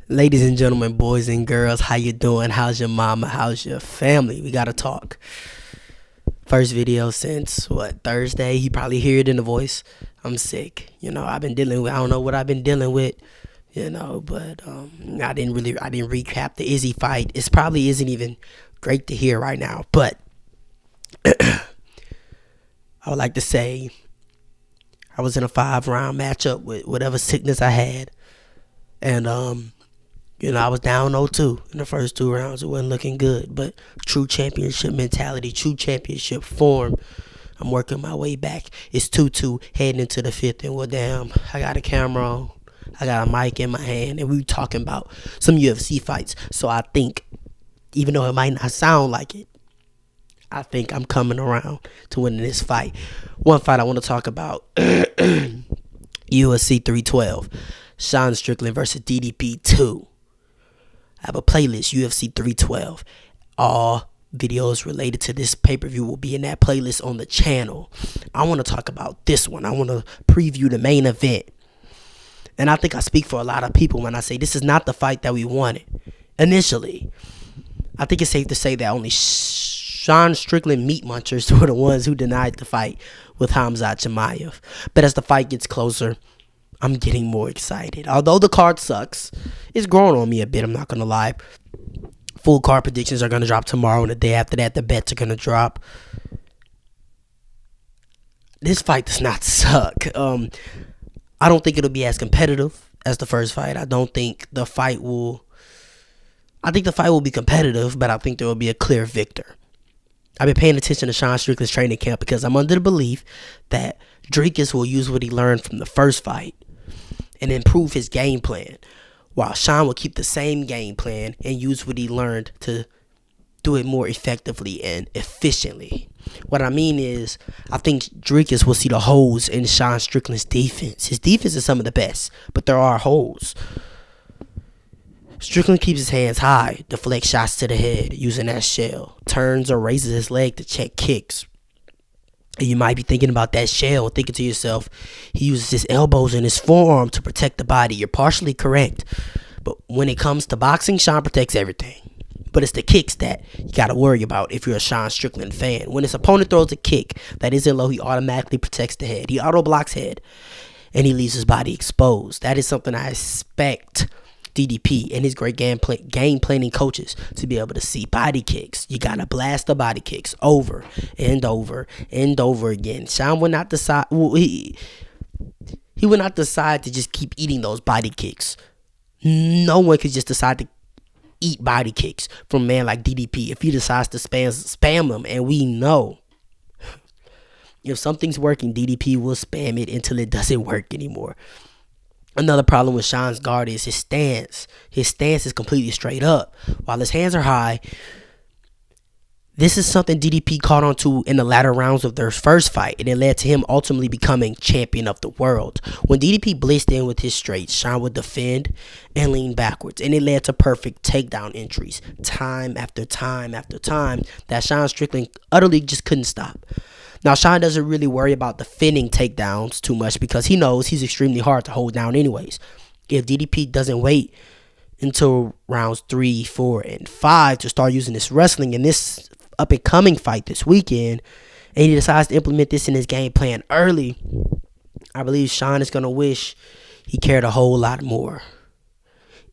Ladies and gentlemen, boys and girls, how you doing? How's your mama? How's your family? We gotta talk. First video since Thursday. You probably hear it in the voice. I'm sick. I've been dealing with. I don't know what I've been dealing with. But I didn't recap the Izzy fight. It probably isn't even great to hear right now. But I would like to say I was in a 5-round matchup with whatever sickness I had, and I was down 0-2 in the first 2 rounds. It wasn't looking good, but true championship mentality, true championship form. I'm working my way back. It's 2-2 heading into the 5th, and damn, I got a camera on. I got a mic in my hand, and we talking about some UFC fights. So I think, even though it might not sound like it, I think I'm coming around to winning this fight. One fight I want to talk about, UFC 312, Sean Strickland versus DDP 2. I have a playlist, UFC 312. All videos related to this pay-per-view will be in that playlist on the channel. I want to talk about this one. I want to preview the main event. And I think I speak for a lot of people when I say this is not the fight that we wanted initially. I think it's safe to say that only Sean Strickland meat munchers were the ones who denied the fight with Khamzat Chimaev. But as the fight gets closer, I'm getting more excited. Although the card sucks, it's growing on me a bit, I'm not going to lie. Full card predictions are going to drop tomorrow, and the day after that, the bets are going to drop. This fight does not suck. I don't think it'll be as competitive as the first fight. I think the fight will be competitive, but I think there will be a clear victor. I've been paying attention to Sean Strickland's training camp because I'm under the belief that Dricus will use what he learned from the first fight and improve his game plan, while Sean will keep the same game plan and use what he learned to do it more effectively and efficiently. What I mean is, I think Dricus will see the holes in Sean Strickland's defense. His defense is some of the best, but there are holes. Strickland keeps his hands high, deflects shots to the head using that shell, turns or raises his leg to check kicks. And you might be thinking about that shell, thinking to yourself, he uses his elbows and his forearm to protect the body. You're partially correct. But when it comes to boxing, Sean protects everything. But it's the kicks that you got to worry about if you're a Sean Strickland fan. When his opponent throws a kick that isn't low, he automatically protects the head. He auto-blocks head, and he leaves his body exposed. That is something I expect DDP and his great game planning coaches to be able to see. Body kicks. You got to blast the body kicks over and over and over again. Sean would not decide. He would not decide to just keep eating those body kicks. No one could just decide to eat body kicks from a man like DDP if he decides to spam them. And we know if something's working, DDP will spam it until it doesn't work anymore. Another problem with Sean's guard is his stance. His stance is completely straight up while his hands are high. This is something DDP caught on to in the latter rounds of their first fight, and it led to him ultimately becoming champion of the world. When DDP blitzed in with his straight, Sean would defend and lean backwards, and it led to perfect takedown entries time after time after time that Sean Strickland utterly just couldn't stop. Now, Sean doesn't really worry about defending takedowns too much because he knows he's extremely hard to hold down anyways. If DDP doesn't wait until rounds 3, 4, and 5 to start using this wrestling in this up-and-coming fight this weekend, and he decides to implement this in his game plan early, I believe Sean is going to wish he cared a whole lot more.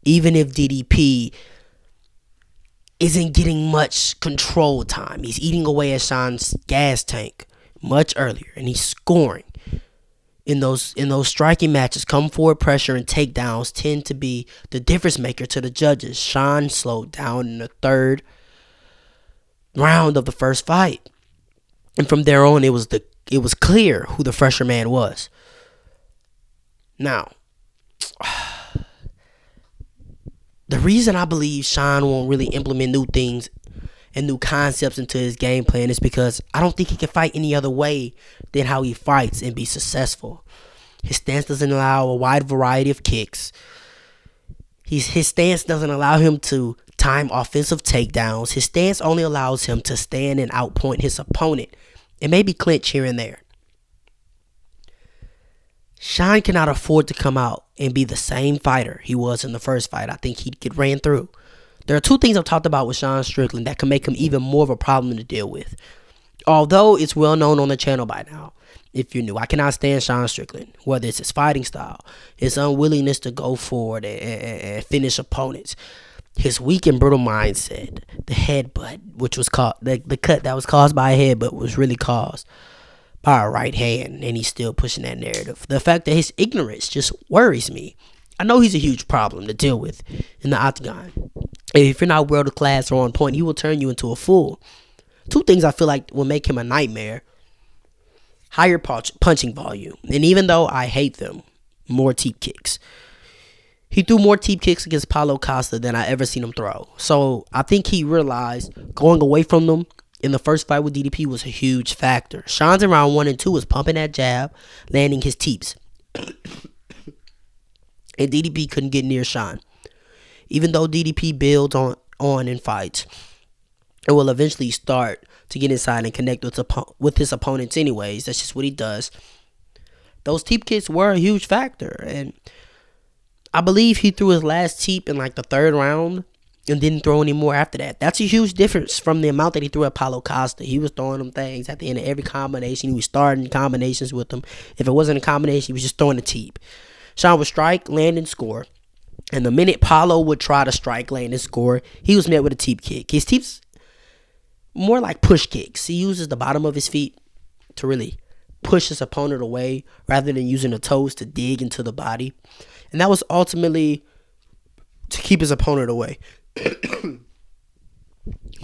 Even if DDP isn't getting much control time, he's eating away at Sean's gas tank much earlier, and he's scoring. In those striking matches, come forward pressure and takedowns tend to be the difference maker to the judges. Sean slowed down in the 3rd round of the first fight, and from there on, it was clear who the fresher man was. Now, the reason I believe Sean won't really implement new things and new concepts into his game plan is because I don't think he can fight any other way than how he fights and be successful. His stance doesn't allow a wide variety of kicks. His stance doesn't allow him to time offensive takedowns. His stance only allows him to stand and outpoint his opponent and maybe clinch here and there. Sean cannot afford to come out and be the same fighter he was in the first fight. I think he'd get ran through. There are two things I've talked about with Sean Strickland that can make him even more of a problem to deal with. Although it's well known on the channel by now, if you're new, I cannot stand Sean Strickland. Whether it's his fighting style, his unwillingness to go forward and finish opponents, his weak and brittle mindset, the headbutt, which was caught, the cut that was caused by a headbutt was really caused by a right hand, and he's still pushing that narrative. The fact that his ignorance just worries me. I know he's a huge problem to deal with in the octagon. If you're not world class or on point, he will turn you into a fool. Two things I feel like will make him a nightmare: higher punching volume, and even though I hate them, more teep kicks. He threw more teep kicks against Paulo Costa than I ever seen him throw. So I think he realized going away from them in the first fight with DDP was a huge factor. Sean's in round 1 and 2 was pumping that jab, landing his teeps. And DDP couldn't get near Sean. Even though DDP builds on in fights, it will eventually start to get inside and connect with his opponents anyways. That's just what he does. Those teep kicks were a huge factor. And I believe he threw his last teep in like the 3rd round and didn't throw any more after that. That's a huge difference from the amount that he threw at Paulo Costa. He was throwing them things at the end of every combination. He was starting combinations with them. If it wasn't a combination, he was just throwing a teep. Sean would strike, land, and score. And the minute Paulo would try to strike, land, and score, he was met with a teep kick. His teeps more like push kicks. He uses the bottom of his feet to really push his opponent away rather than using the toes to dig into the body. And that was ultimately to keep his opponent away. I'm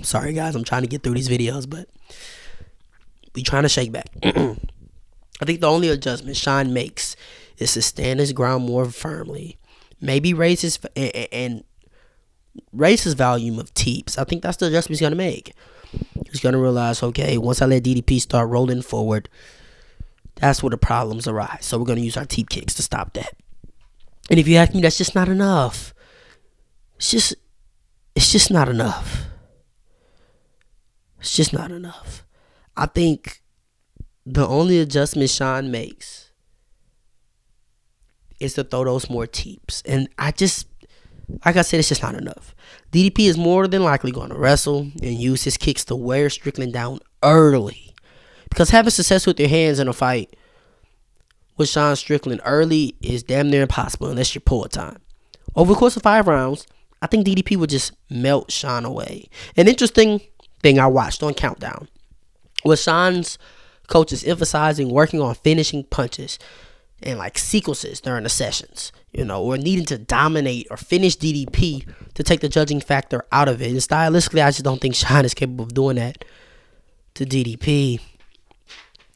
sorry, guys. I'm trying to get through these videos, but we trying to shake back. I think the only adjustment Sean makes is to stand his ground more firmly. Maybe raise his volume of teeps. I think that's the adjustment he's going to make. He's going to realize, okay, once I let DDP start rolling forward, that's where the problems arise. So we're going to use our teep kicks to stop that. And if you ask me, that's just not enough. It's just not enough. It's just not enough. I think the only adjustment Sean makes is to throw those more teeps. And like I said, it's just not enough. DDP is more than likely going to wrestle and use his kicks to wear Strickland down early. Because having success with your hands in a fight with Sean Strickland early is damn near impossible unless you're pull time. Over the course of 5 rounds, I think DDP would just melt Sean away. An interesting thing I watched on Countdown was Sean's coaches emphasizing working on finishing punches and like sequences during the sessions, or needing to dominate or finish DDP to take the judging factor out of it. And stylistically, I just don't think Sean is capable of doing that to DDP.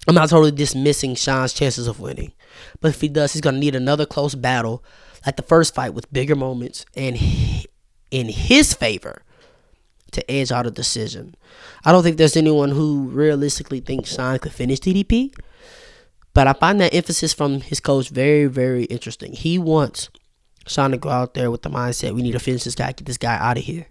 I'm not totally dismissing Sean's chances of winning, but if he does, he's going to need another close battle like the first fight with bigger moments and in his favor to edge out a decision. I don't think there's anyone who realistically thinks Sean could finish DDP, but I find that emphasis from his coach very, very interesting. He wants Sean to go out there with the mindset, we need to finish this guy, get this guy out of here.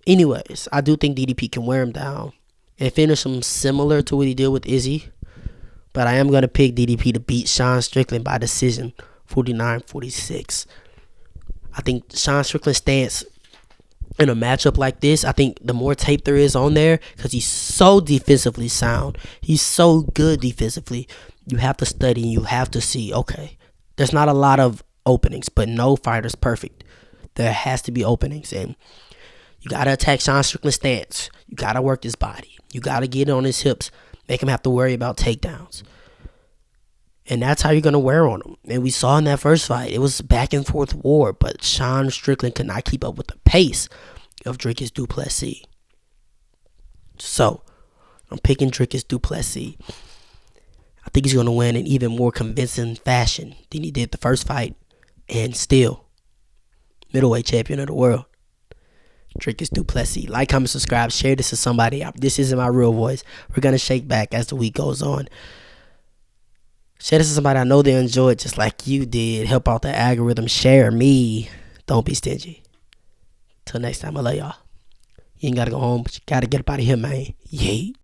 Anyways, I do think DDP can wear him down and finish him similar to what he did with Izzy, but I am going to pick DDP to beat Sean Strickland by decision, 49-46. I think Sean Strickland's stance in a matchup like this, I think the more tape there is on there, because he's so defensively sound, he's so good defensively, you have to study and you have to see, okay, there's not a lot of openings, but no fighter's perfect. There has to be openings, and you got to attack Sean Strickland's stance. You got to work his body. You got to get on his hips, make him have to worry about takedowns. And that's how you're going to wear on him. And we saw in that first fight, it was back and forth war, but Sean Strickland could not keep up with the pace of Dricus du Plessis. So, I'm picking Dricus du Plessis. I think he's going to win in even more convincing fashion than he did the first fight, and still middleweight champion of the world. Dricus du Plessis. Like, comment, subscribe, share this to somebody. This isn't my real voice. We're going to shake back as the week goes on. Share this to somebody I know they enjoy it just like you did. Help out the algorithm. Share me. Don't be stingy. Till next time, I love y'all. You ain't got to go home, but you got to get up out of here, man. Yeet.